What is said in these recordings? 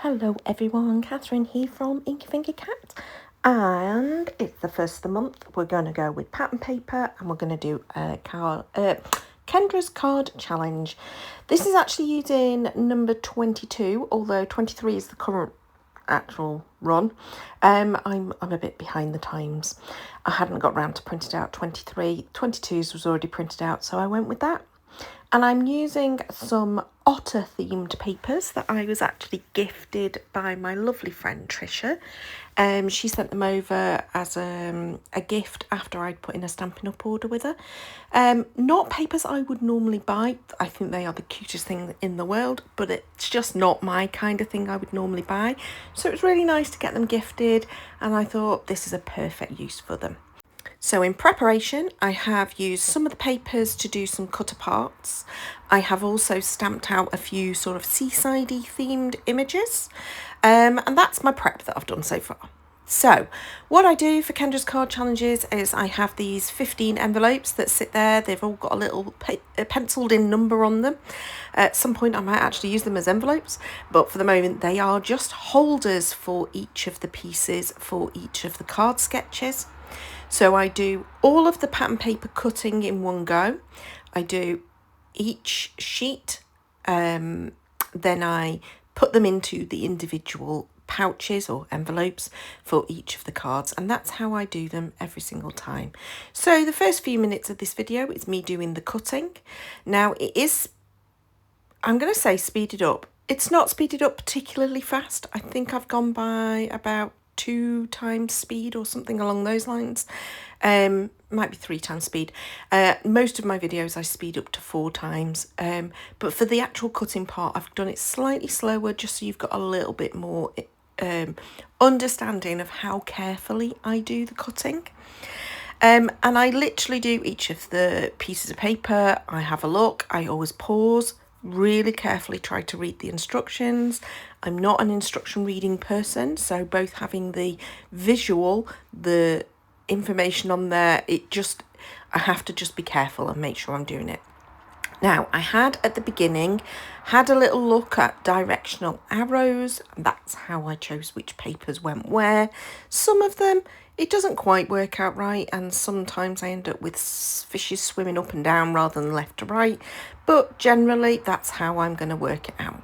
Hello everyone, Catherine here from Inky Finky Cat, and it's the first of the month. We're going to go with pattern paper and we're going to do a Kendras Card challenge. This is actually using number 22, although 23 is the current actual run. I'm a bit behind the times. I hadn't got round to printing out 23. 22's was already printed out, so I went with that. And I'm using some otter themed papers that I was actually gifted by my lovely friend Trisha. She sent them over as a gift after I'd put in a Stampin' Up order with her. Not papers I would normally buy. I think they are the cutest thing in the world, but it's just not my kind of thing I would normally buy. So it was really nice to get them gifted, and I thought this is a perfect use for them. So in preparation, I have used some of the papers to do some cut aparts. I have also stamped out a few sort of seaside-y themed images. And that's my prep that I've done so far. So what I do for Kendras Card challenges is I have these 15 envelopes that sit there. They've all got a little penciled in number on them. At some point I might actually use them as envelopes, but for the moment they are just holders for each of the pieces for each of the card sketches. So I do all of the pattern paper cutting in one go. I do each sheet, then I put them into the individual pouches or envelopes for each of the cards, and that's how I do them every single time. So the first few minutes of this video is me doing the cutting. Now it is, I'm going to say speeded up. It's not speeded up particularly fast. I think I've gone by about 2 times speed or something along those lines. Might be 3 times speed. Most of my videos I speed up to 4 times, but for the actual cutting part I've done it slightly slower, just so you've got a little bit more understanding of how carefully I do the cutting. And I literally do each of the pieces of paper. I have a look, I always pause, really carefully try to read the instructions. I'm not an instruction reading person, so both having the visual, the information on there, I have to just be careful and make sure I'm doing it. Now, I had at the beginning had a little look at directional arrows, and that's how I chose which papers went where. Some of them it doesn't quite work out right, and sometimes I end up with fishes swimming up and down rather than left to right, but generally that's how I'm going to work it out.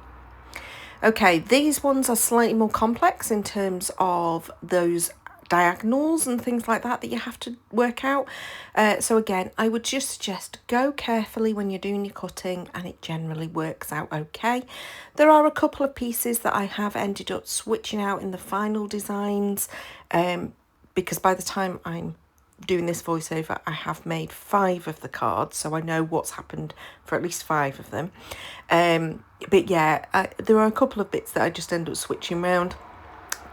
Okay, these ones are slightly more complex in terms of those diagonals and things like that you have to work out. So again, I would just suggest go carefully when you're doing your cutting, and it generally works out okay. There are a couple of pieces that I have ended up switching out in the final designs, because by the time I'm doing this voiceover I have made 5 of the cards, so I know what's happened for at least 5 of them. But yeah, there are a couple of bits that I just end up switching around.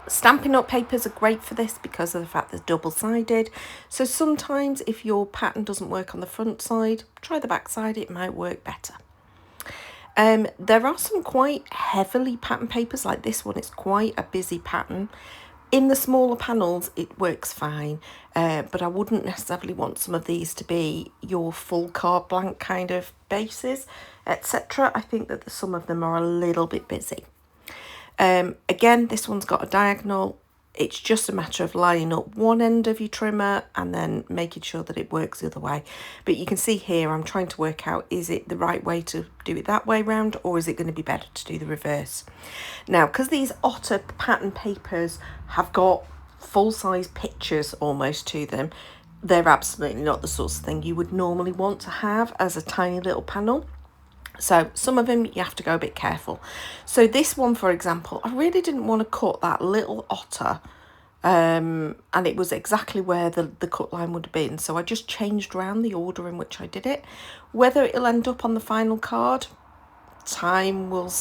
Stampin' Up papers are great for this because of the fact they're double-sided, so sometimes if your pattern doesn't work on the front side, try the back side, it might work better. There are some quite heavily pattern papers, like this one. It's quite a busy pattern. In the smaller panels it works fine, but I wouldn't necessarily want some of these to be your full card blank kind of bases, etc. I think that some of them are a little bit busy. Again, this one's got a diagonal. It's just a matter of lining up one end of your trimmer and then making sure that it works the other way. But you can see here I'm trying to work out, is it the right way to do it that way round, or is it going to be better to do the reverse? Now, because these otter pattern papers have got full-size pictures almost to them, they're absolutely not the sort of thing you would normally want to have as a tiny little panel. So some of them you have to go a bit careful. So this one, for example, I really didn't want to cut that little otter, and it was exactly where the cut line would have been. So I just changed around the order in which I did it. Whether it'll end up on the final card, time will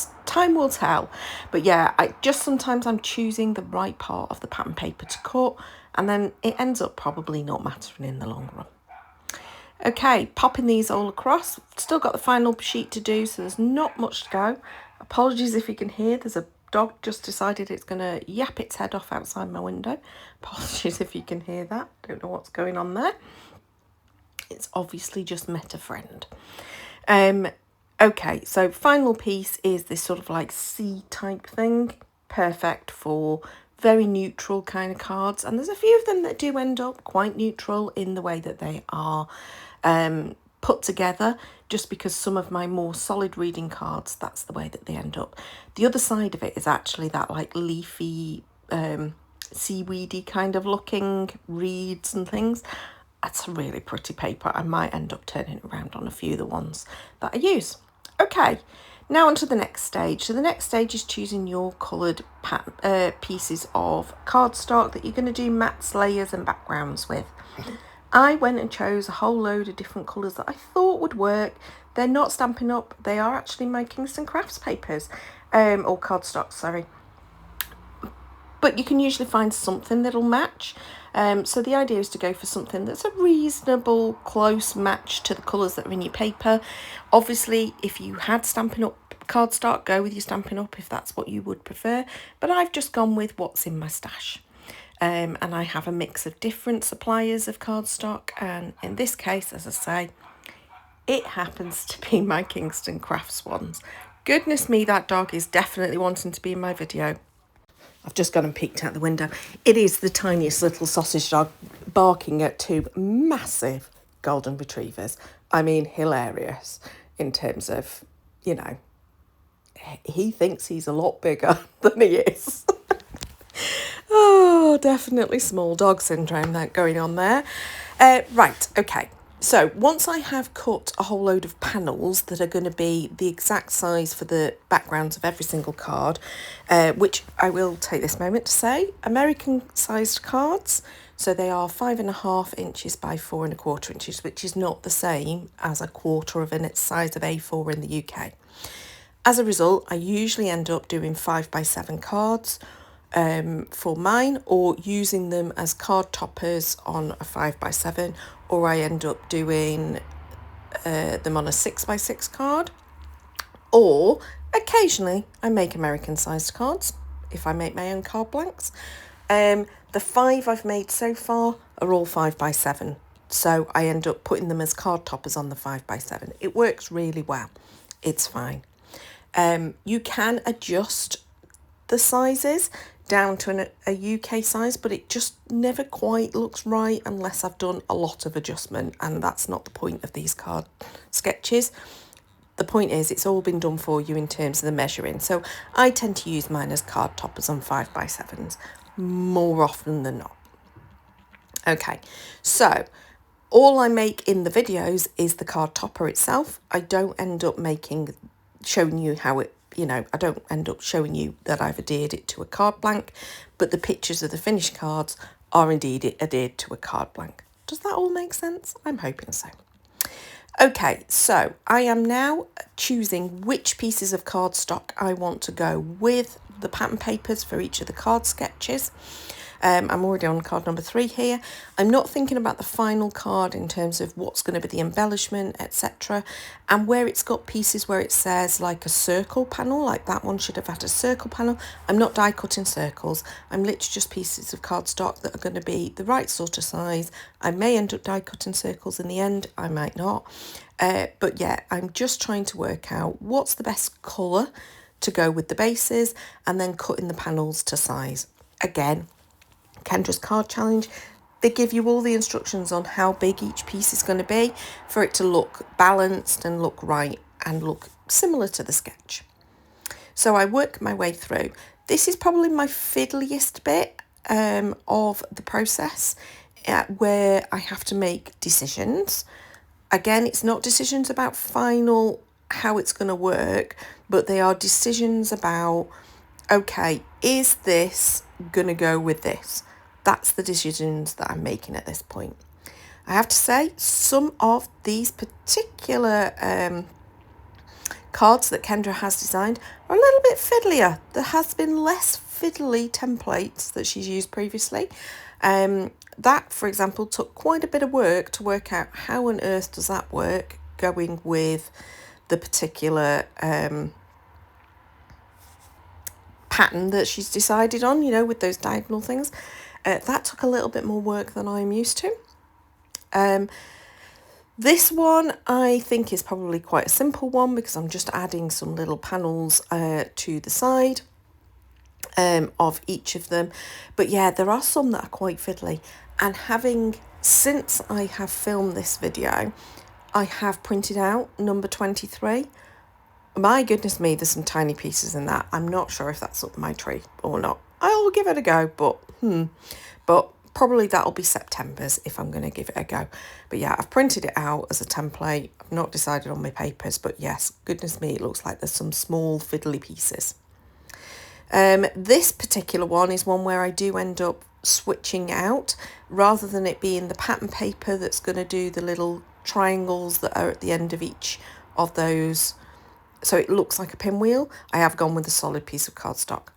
tell. But yeah, sometimes I'm choosing the right part of the pattern paper to cut, and then it ends up probably not mattering in the long run. Okay, popping these all across. Still got the final sheet to do, so there's not much to go. Apologies if you can hear, there's a dog just decided it's going to yap its head off outside my window. Apologies if you can hear that. Don't know what's going on there. It's obviously just met a friend. Okay, so final piece is this sort of like C type thing. perfect for very neutral kind of cards, and there's a few of them that do end up quite neutral in the way that they are put together, just because some of my more solid reading cards, that's the way that they end up. The other side of it is actually that like leafy, seaweedy kind of looking reeds and things. That's a really pretty paper. I might end up turning it around on a few of the ones that I use. Okay, now on to the next stage. So the next stage is choosing your coloured pieces of cardstock that you're going to do mats, layers and backgrounds with. I went and chose a whole load of different colours that I thought would work. They're not Stampin' Up, they are actually my Kingston Crafts papers, or cardstock, sorry. But you can usually find something that'll match. So the idea is to go for something that's a reasonable close match to the colours that are in your paper. Obviously, if you had Stampin' Up cardstock, go with your Stampin' Up if that's what you would prefer. But I've just gone with what's in my stash. And I have a mix of different suppliers of cardstock, and in this case, as I say, it happens to be my Kingston Crafts ones. Goodness me, that dog is definitely wanting to be in my video. I've just gone and peeked out the window. It is the tiniest little sausage dog barking at two massive golden retrievers. I mean, hilarious in terms of, you know, he thinks he's a lot bigger than he is. Oh, definitely small dog syndrome that going on there. Right, okay. So once I have cut a whole load of panels that are going to be the exact size for the backgrounds of every single card, which I will take this moment to say, American sized cards. So they are 5.5 inches by 4.25 inches, which is not the same as a quarter of an size of A4 in the UK. As a result, I usually end up doing 5x7 cards for mine, or using them as card toppers on a 5x7, or I end up doing them on a 6x6 card, or occasionally I make American sized cards if I make my own card blanks. The 5 I've made so far are all 5x7, so I end up putting them as card toppers on the 5x7. It works really well. It's fine. You can adjust the sizes down to a UK size, but it just never quite looks right unless I've done a lot of adjustment, and that's not the point of these card sketches. The point is it's all been done for you in terms of the measuring, so I tend to use mine as card toppers on 5x7s more often than not. Okay, so all I make in the videos is the card topper itself. I don't end up showing you how it, you know, I don't end up showing you that I've adhered it to a card blank, but the pictures of the finished cards are indeed adhered to a card blank. Does that all make sense? I'm hoping so. Okay, so I am now choosing which pieces of cardstock I want to go with the pattern papers for each of the card sketches. I'm already on card number 3 here. I'm not thinking about the final card in terms of what's going to be the embellishment, etc. And where it's got pieces where it says like a circle panel, like that one should have had a circle panel, I'm not die cutting circles. I'm literally just pieces of cardstock that are going to be the right sort of size. I may end up die cutting circles in the end, I might not. But yeah, I'm just trying to work out what's the best colour to go with the bases, and then cutting the panels to size. Again, Kendras Card Challenge, they give you all the instructions on how big each piece is going to be for it to look balanced and look right and look similar to the sketch. So I work my way through. This is probably my fiddliest bit of the process, where I have to make decisions. Again, it's not decisions about final how it's going to work, but they are decisions about, okay, is this going to go with this? That's the decisions that I'm making at this point. I have to say, some of these particular cards that Kendra has designed are a little bit fiddlier. There has been less fiddly templates that she's used previously. That, for example, took quite a bit of work to work out how on earth does that work going with the particular pattern that she's decided on, you know, with those diagonal things. That took a little bit more work than I'm used to. This one I think is probably quite a simple one because I'm just adding some little panels to the side. of each of them. But yeah, there are some that are quite fiddly, and since I have filmed this video, I have printed out number 23. My goodness me, there's some tiny pieces in that. I'm not sure if that's up my tree or not. I'll give it a go, but probably that'll be September's if I'm going to give it a go. But yeah, I've printed it out as a template. I've not decided on my papers, but yes, goodness me, it looks like there's some small fiddly pieces. This particular one is one where I do end up switching out, rather than it being the pattern paper that's going to do the little triangles that are at the end of each of those, so it looks like a pinwheel. I have gone with a solid piece of cardstock.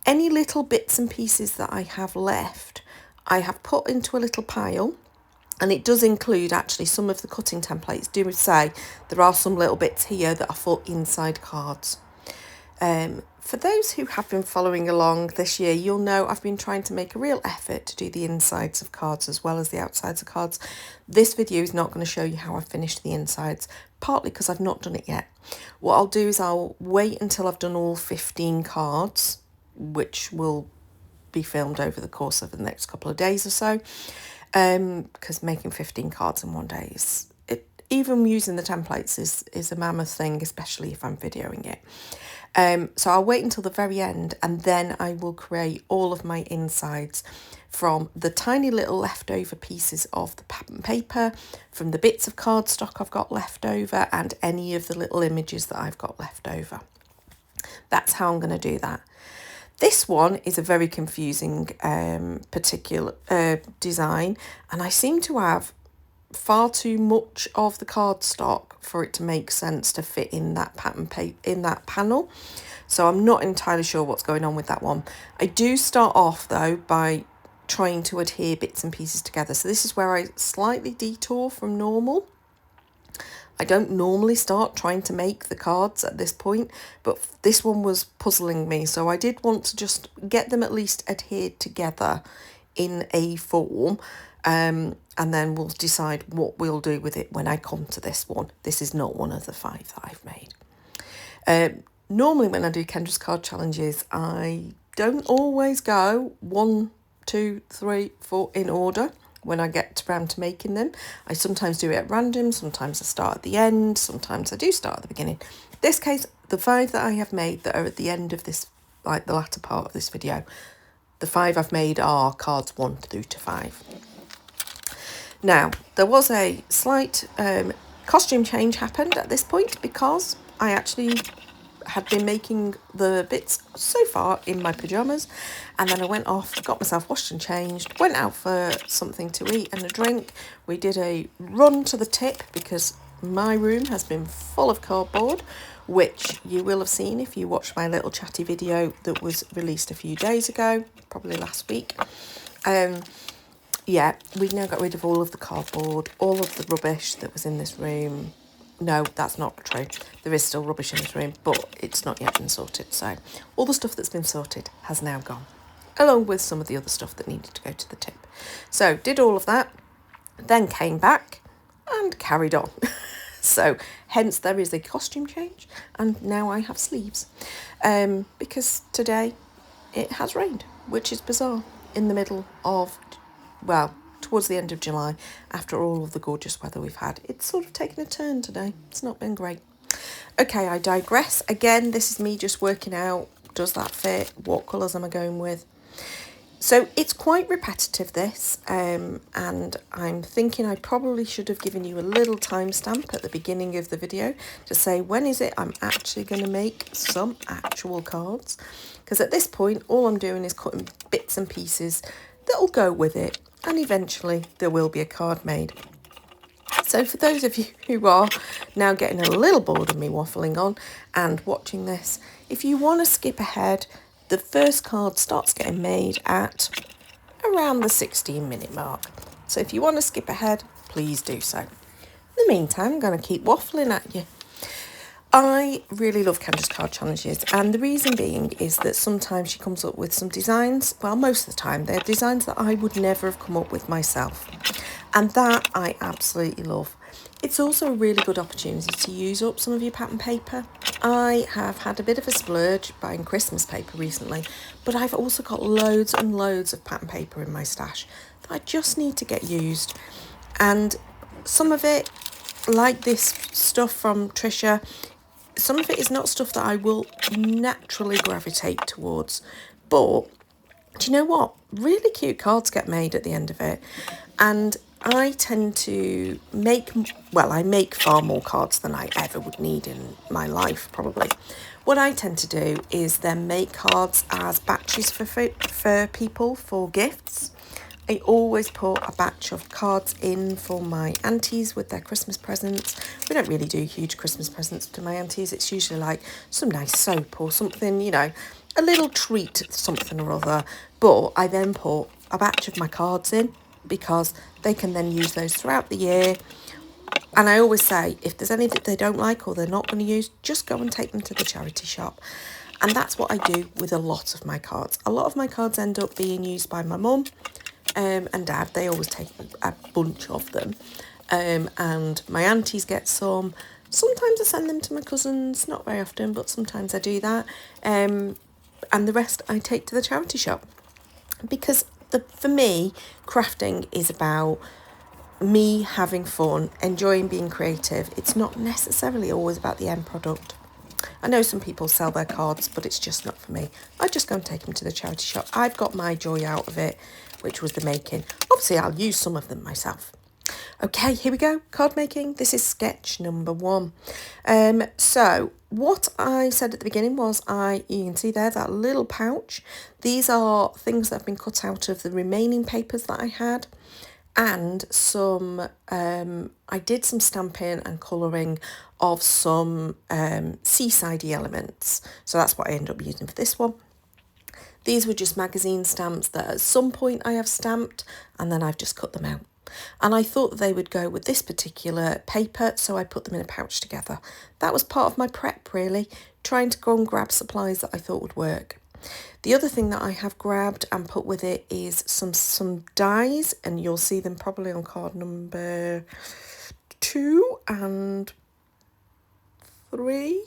Any little bits and pieces that I have left, I have put into a little pile, and it does include actually some of the cutting templates. Do say there are some little bits here that are for inside cards. For those who have been following along this year, you'll know I've been trying to make a real effort to do the insides of cards as well as the outsides of cards. This video is not going to show you how I've finished the insides, partly because I've not done it yet. What I'll do is I'll wait until I've done all 15 cards, which will be filmed over the course of the next couple of days or so, because making 15 cards in one day is, even using the templates is a mammoth thing, especially if I'm videoing it. So I'll wait until the very end, and then I will create all of my insides from the tiny little leftover pieces of the pattern paper, from the bits of cardstock I've got left over, and any of the little images that I've got left over. That's how I'm going to do that. This one is a very confusing particular design, and I seem to have far too much of the cardstock for it to make sense to fit in that in that panel. So I'm not entirely sure what's going on with that one. I do start off though by trying to adhere bits and pieces together. So this is where I slightly detour from normal. I don't normally start trying to make the cards at this point, but this one was puzzling me. So I did want to just get them at least adhered together in a form. And then we'll decide what we'll do with it when I come to this one. This is not one of the 5 that I've made. Normally when I do Kendras Card challenges, I don't always go 1, 2, 3, 4 in order when I get around to making them. I sometimes do it at random, sometimes I start at the end, sometimes I do start at the beginning. This case, the 5 that I have made that are at the end of this, like the latter part of this video, the 5 I've made are cards 1 through to 5. Now, there was a slight costume change happened at this point, because I actually had been making the bits so far in my pyjamas, and then I went off, got myself washed and changed, went out for something to eat and a drink. We did a run to the tip because my room has been full of cardboard, which you will have seen if you watched my little chatty video that was released a few days ago, probably last week. Yeah, we now got rid of all of the cardboard, all of the rubbish that was in this room. No, that's not true. There is still rubbish in this room, but it's not yet been sorted. So all the stuff that's been sorted has now gone, along with some of the other stuff that needed to go to the tip. So did all of that, then came back and carried on. So hence there is a costume change, and now I have sleeves. Because today it has rained, which is bizarre, in the middle of, well, towards the end of July, after all of the gorgeous weather we've had. It's sort of taken a turn today. It's not been great. Okay, I digress. Again, this is me just working out, does that fit? What colours am I going with? So it's quite repetitive, this, and I'm thinking I probably should have given you a little timestamp at the beginning of the video to say when is it I'm actually going to make some actual cards. Because at this point, all I'm doing is cutting bits and pieces that'll go with it, and eventually there will be a card made. So for those of you who are now getting a little bored of me waffling on and watching this, if you want to skip ahead, the first card starts getting made at around the 16-minute mark. So if you want to skip ahead, please do so. In the meantime, I'm going to keep waffling at you. I really love Kendras Card challenges, and the reason being is that sometimes she comes up with some designs, well, most of the time, they're designs that I would never have come up with myself. And that I absolutely love. It's also a really good opportunity to use up some of your pattern paper. I have had a bit of a splurge buying Christmas paper recently, but I've also got loads and loads of pattern paper in my stash that I just need to get used. And some of it, like this stuff from Trisha, some of it is not stuff that I will naturally gravitate towards. But do you know what? Really cute cards get made at the end of it. And I tend to make, well, I make far more cards than I ever would need in my life, probably. What I tend to do is then make cards as batches for people, for gifts. I always put a batch of cards in for my aunties with their Christmas presents. We don't really do huge Christmas presents to my aunties. It's usually like some nice soap or something, you know, a little treat, something or other. But I then put a batch of my cards in because they can then use those throughout the year. And I always say, if there's anything they don't like or they're not going to use, just go and take them to the charity shop. And that's what I do with a lot of my cards. A lot of my cards end up being used by my mum and dad. They always take a bunch of them. And my aunties get some. Sometimes I send them to my cousins, not very often, but sometimes I do that. And the rest I take to the charity shop. Because for me, crafting is about me having fun, enjoying being creative. It's not necessarily always about the end product. I know some people sell their cards, but it's just not for me. I just go and take them to the charity shop. I've got my joy out of it, which was the making. Obviously, I'll use some of them myself. Okay, here we go. Card making. This is sketch number 1. So what I said at the beginning was you can see there, that little pouch. These are things that have been cut out of the remaining papers that I had. And some, I did some stamping and colouring of some seasidey elements. So that's what I ended up using for this one. These were just magazine stamps that at some point I have stamped and then I've just cut them out. And I thought that they would go with this particular paper, so I put them in a pouch together. That was part of my prep, really, trying to go and grab supplies that I thought would work. The other thing that I have grabbed and put with it is some dies, and you'll see them probably on card number 2 and 3.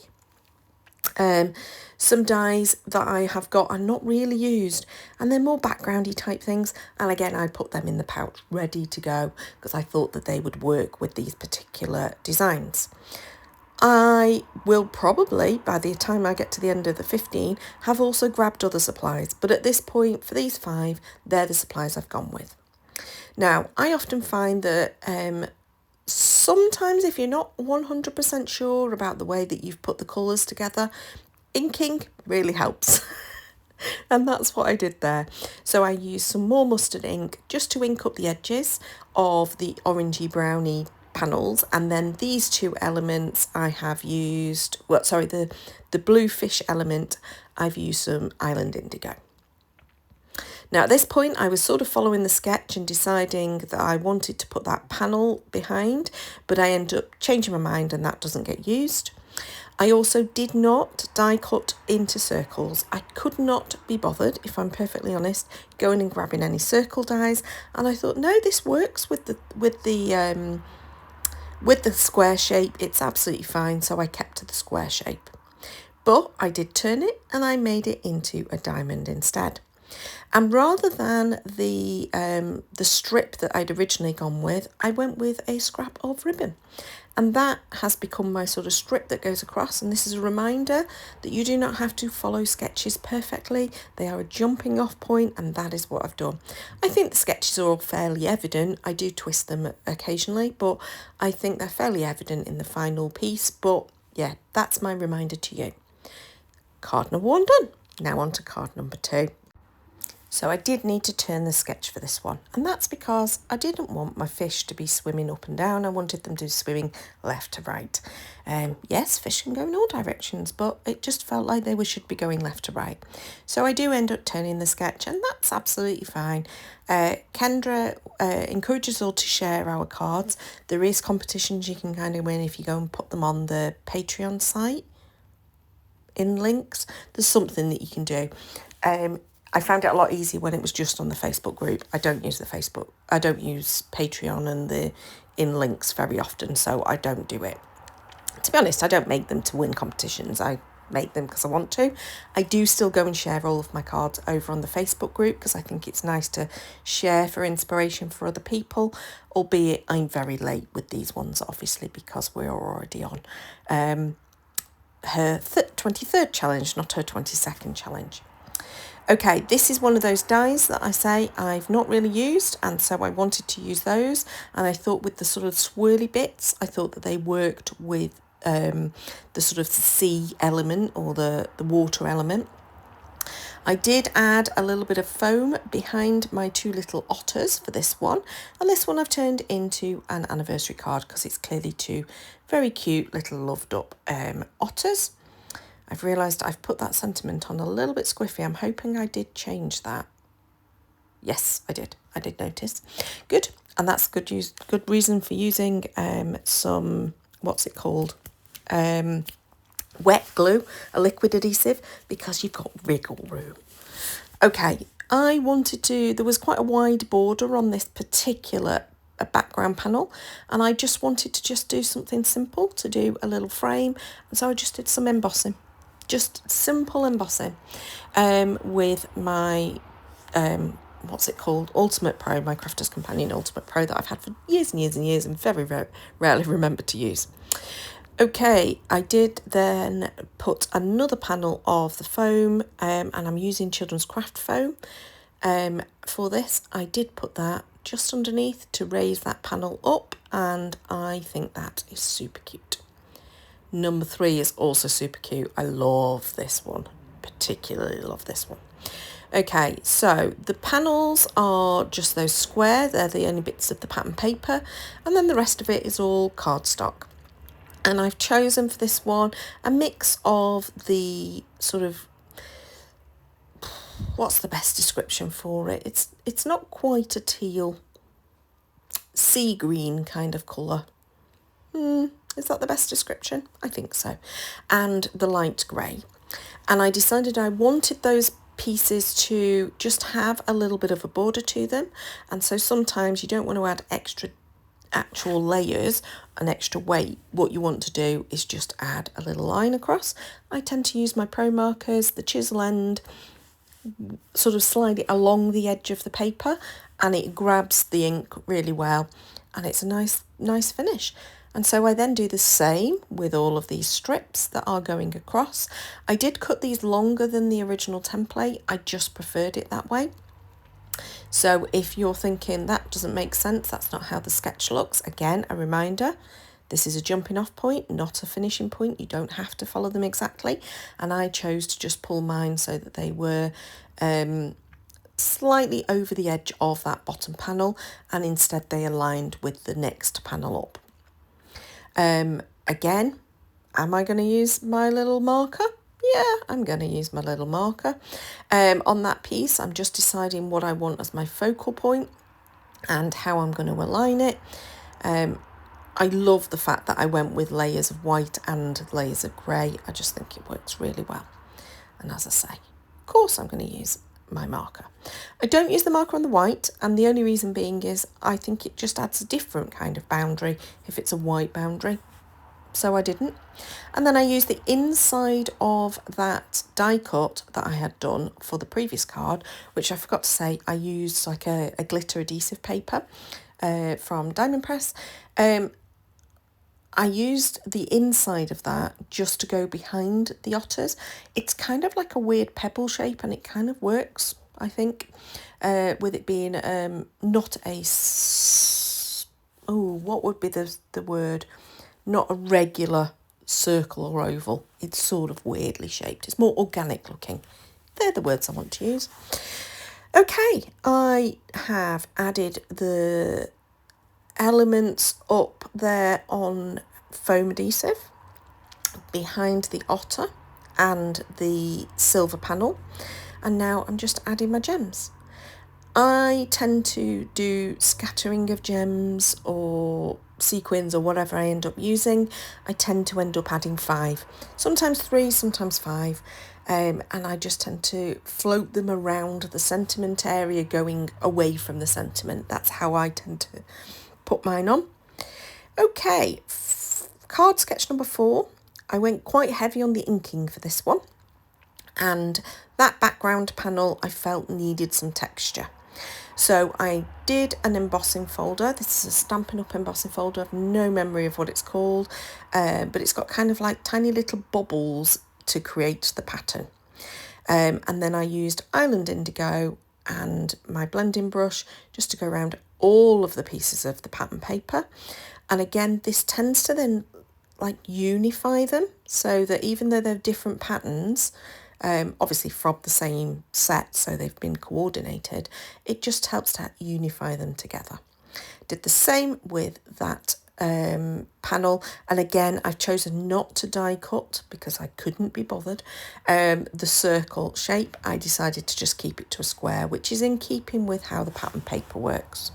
Some dies that I have got and not really used, and they're more backgroundy type things, and again I put them in the pouch ready to go because I thought that they would work with these particular designs. I will probably, by the time I get to the end of the 15, have also grabbed other supplies, but at this point for these 5, they're the supplies I've gone with. Now I often find that sometimes if you're not 100% sure about the way that you've put the colours together, inking really helps. And that's what I did there. So I used some more mustard ink just to ink up the edges of the orangey browny panels, and then these 2 elements I have used, the blue fish element, I've used some Island Indigo. Now at this point I was sort of following the sketch and deciding that I wanted to put that panel behind, but I ended up changing my mind and that doesn't get used. I also did not die cut into circles. I could not be bothered, if I'm perfectly honest, going and grabbing any circle dies, and I thought, no, this works with the square shape. It's absolutely fine, so I kept to the square shape. But I did turn it and I made it into a diamond instead. And rather than the strip that I'd originally gone with, I went with a scrap of ribbon. And that has become my sort of strip that goes across. And this is a reminder that you do not have to follow sketches perfectly. They are a jumping off point, and that is what I've done. I think the sketches are all fairly evident. I do twist them occasionally, but I think they're fairly evident in the final piece. But yeah, that's my reminder to you. Card number 1 done. Now on to card number 2. So I did need to turn the sketch for this one, and that's because I didn't want my fish to be swimming up and down. I wanted them to be swimming left to right. Yes, fish can go in all directions, but it just felt like they should be going left to right. So I do end up turning the sketch, and that's absolutely fine. Kendra encourages us all to share our cards. There is competitions you can kind of win if you go and put them on the Patreon site in links. There's something that you can do. I found it a lot easier when it was just on the Facebook group. I don't use Patreon and the in links very often, so I don't do it. To be honest, I don't make them to win competitions. I make them because I want to. I do still go and share all of my cards over on the Facebook group because I think it's nice to share for inspiration for other people, albeit I'm very late with these ones, obviously, because we're already on her 23rd challenge, not her 22nd challenge. Okay, this is one of those dies that I say I've not really used, and so I wanted to use those, and I thought with the sort of swirly bits, I thought that they worked with the sort of sea element or the water element. I did add a little bit of foam behind my two little otters for this one, and this one I've turned into an anniversary card because it's clearly two very cute little loved up otters. I've realised I've put that sentiment on a little bit squiffy. I'm hoping I did change that. Yes, I did. I did notice. Good. And that's good reason for using some, what's it called? Wet glue, a liquid adhesive, because you've got wriggle room. Okay, there was quite a wide border on this particular background panel, and I just wanted to just do something simple to do a little frame, and so I just did some embossing. Just simple embossing with my, what's it called? Ultimate Pro, my Crafter's Companion Ultimate Pro that I've had for years and years and years and very, very rarely remember to use. Okay, I did then put another panel of the foam and I'm using Children's Craft foam for this. I did put that just underneath to raise that panel up, and I think that is super cute. Number 3 is also super cute. I love this one, particularly love this one. Okay, so the panels are just those square. They're the only bits of the pattern paper, and then the rest of it is all cardstock. And I've chosen for this one a mix of the sort of, what's the best description for it? It's not quite a teal, sea green kind of colour. Is that the best description? I think so. And the light grey. And I decided I wanted those pieces to just have a little bit of a border to them. And so sometimes you don't want to add extra actual layers and extra weight. What you want to do is just add a little line across. I tend to use my Pro markers, the chisel end, sort of slide it along the edge of the paper, and it grabs the ink really well, and it's a nice finish. And so I then do the same with all of these strips that are going across. I did cut these longer than the original template. I just preferred it that way. So if you're thinking that doesn't make sense, that's not how the sketch looks, again, a reminder, this is a jumping off point, not a finishing point. You don't have to follow them exactly. And I chose to just pull mine so that they were slightly over the edge of that bottom panel, and instead they aligned with the next panel up. Again, am I going to use my little marker? Yeah, I'm going to use my little marker. On that piece, I'm just deciding what I want as my focal point and how I'm going to align it. I love the fact that I went with layers of white and layers of grey. I just think it works really well. And as I say, of course I'm going to use my marker. I don't use the marker on the white, and the only reason being is I think it just adds a different kind of boundary if it's a white boundary. So I didn't. And then I used the inside of that die cut that I had done for the previous card, which I forgot to say, I used like a glitter adhesive paper from Diamond Press. I used the inside of that just to go behind the otters. It's kind of like a weird pebble shape, and it kind of works, I think, with it being not a, what would be the word? Not a regular circle or oval. It's sort of weirdly shaped. It's more organic looking. They're the words I want to use. Okay, I have added the elements up there on foam adhesive behind the otter and the silver panel, and now I'm just adding my gems. I tend to do scattering of gems or sequins or whatever I end up using. I tend to end up adding 5, sometimes 3, sometimes 5. and I just tend to float them around the sentiment area, going away from the sentiment. That's how I tend to put mine on. Okay, card sketch number 4. I went quite heavy on the inking for this one, and that background panel I felt needed some texture. So I did an embossing folder. This is a Stampin' Up! Embossing folder. I've no memory of what it's called, but it's got kind of like tiny little bubbles to create the pattern. And then I used Island Indigo and my blending brush just to go around all of the pieces of the pattern paper. And again, this tends to then like unify them, so that even though they're different patterns, obviously from the same set, so they've been coordinated, it just helps to unify them together. Did the same with that panel, and again I've chosen not to die cut because I couldn't be bothered. The circle shape, I decided to just keep it to a square, which is in keeping with how the pattern paper works.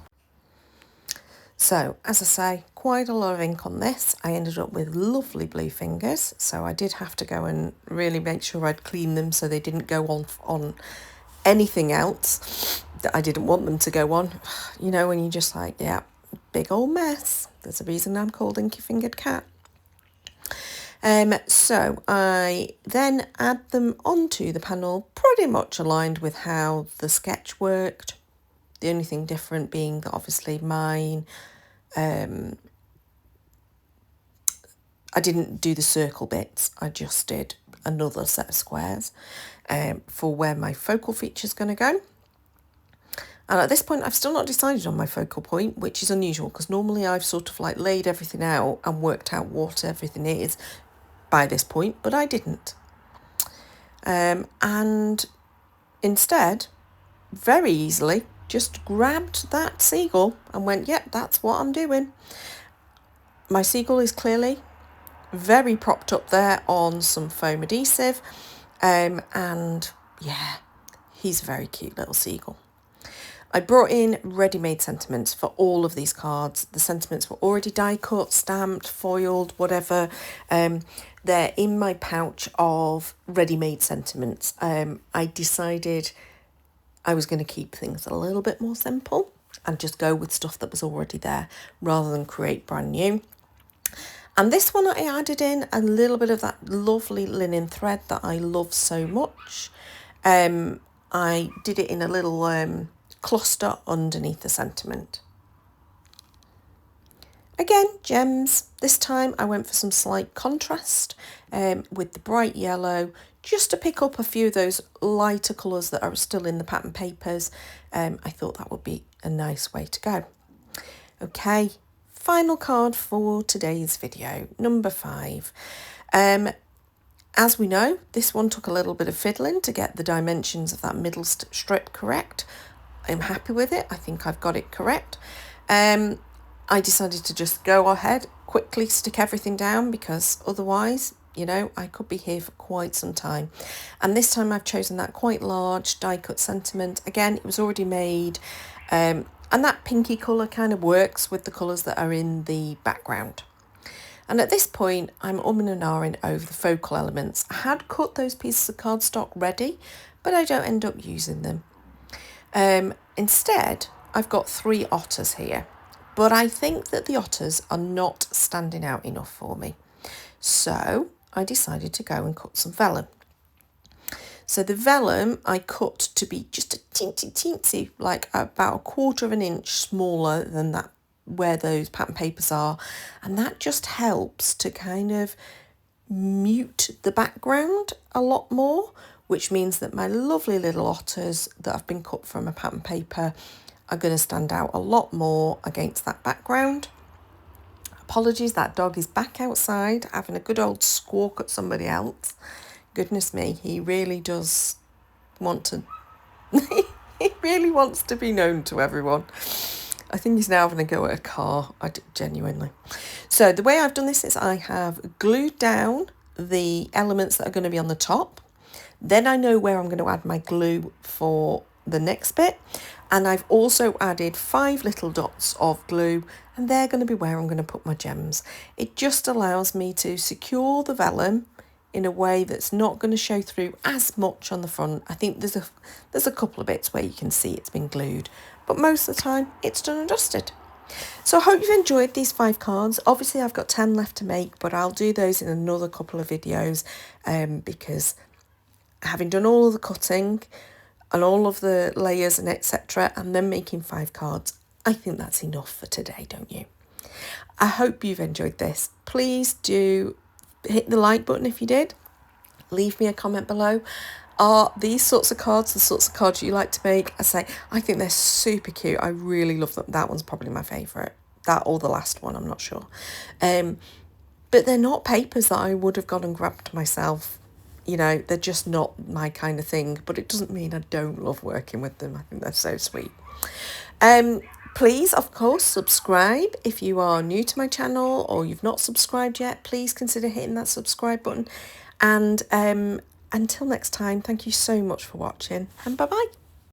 So, as I say, quite a lot of ink on this. I ended up with lovely blue fingers, so I did have to go and really make sure I'd clean them so they didn't go on anything else that I didn't want them to go on. You know, when you're just like, yeah, big old mess. There's a reason I'm called Inky Fingered Cat. So I then add them onto the panel, pretty much aligned with how the sketch worked. The only thing different being that obviously mine, I didn't do the circle bits. I just did another set of squares for where my focal feature is going to go. And at this point, I've still not decided on my focal point, which is unusual because normally I've sort of like laid everything out and worked out what everything is by this point, but I didn't. And instead, very easily, just grabbed that seagull and went, yep, that's what I'm doing. My seagull is clearly very propped up there on some foam adhesive, and yeah, he's a very cute little seagull. I brought in ready-made sentiments for all of these cards. The sentiments were already die cut, stamped, foiled, whatever. They're in my pouch of ready-made sentiments. I decided I was going to keep things a little bit more simple and just go with stuff that was already there rather than create brand new. And this one I added in a little bit of that lovely linen thread that I love so much. I did it in a little cluster underneath the sentiment. Again, gems. This time I went for some slight contrast with the bright yellow, just to pick up a few of those lighter colours that are still in the pattern papers. I thought that would be a nice way to go. Okay, final card for today's video, number 5. As we know, this one took a little bit of fiddling to get the dimensions of that middle strip correct. I'm happy with it. I think I've got it correct. I decided to just go ahead, quickly stick everything down because otherwise, you know, I could be here for quite some time. And this time I've chosen that quite large die cut sentiment. Again, it was already made, and that pinky colour kind of works with the colours that are in the background. And at this point, I'm umming and ahhing over the focal elements. I had cut those pieces of cardstock ready, but I don't end up using them. Instead, I've got 3 otters here, but I think that the otters are not standing out enough for me. So I decided to go and cut some vellum. So the vellum I cut to be just a teensy, like about 1/4 of an inch smaller than that where those pattern papers are. And that just helps to kind of mute the background a lot more, which means that my lovely little otters that have been cut from a pattern paper are going to stand out a lot more against that background. Apologies, that dog is back outside having a good old squawk at somebody else. Goodness me, he really does want to, he really wants to be known to everyone. I think he's now having a go at a car, genuinely. So the way I've done this is I have glued down the elements that are going to be on the top. Then I know where I'm going to add my glue for the next bit. And I've also added 5 little dots of glue, and they're going to be where I'm going to put my gems. It just allows me to secure the vellum in a way that's not going to show through as much on the front. I think there's a couple of bits where you can see it's been glued, but most of the time it's done and dusted. So I hope you've enjoyed these 5 cards. Obviously I've got 10 left to make, but I'll do those in another couple of videos because having done all of the cutting and all of the layers and etc., and then making 5 cards, I think that's enough for today, don't you? I hope you've enjoyed this. Please do hit the like button if you did. Leave me a comment below. Are these sorts of cards the sorts of cards you like to make? I think they're super cute. I really love them. That one's probably my favourite. That or the last one, I'm not sure. But they're not papers that I would have gone and grabbed myself. You know, they're just not my kind of thing. But it doesn't mean I don't love working with them. I think they're so sweet. Please, of course, subscribe if you are new to my channel or you've not subscribed yet. Please consider hitting that subscribe button. And until next time, thank you so much for watching, and bye-bye.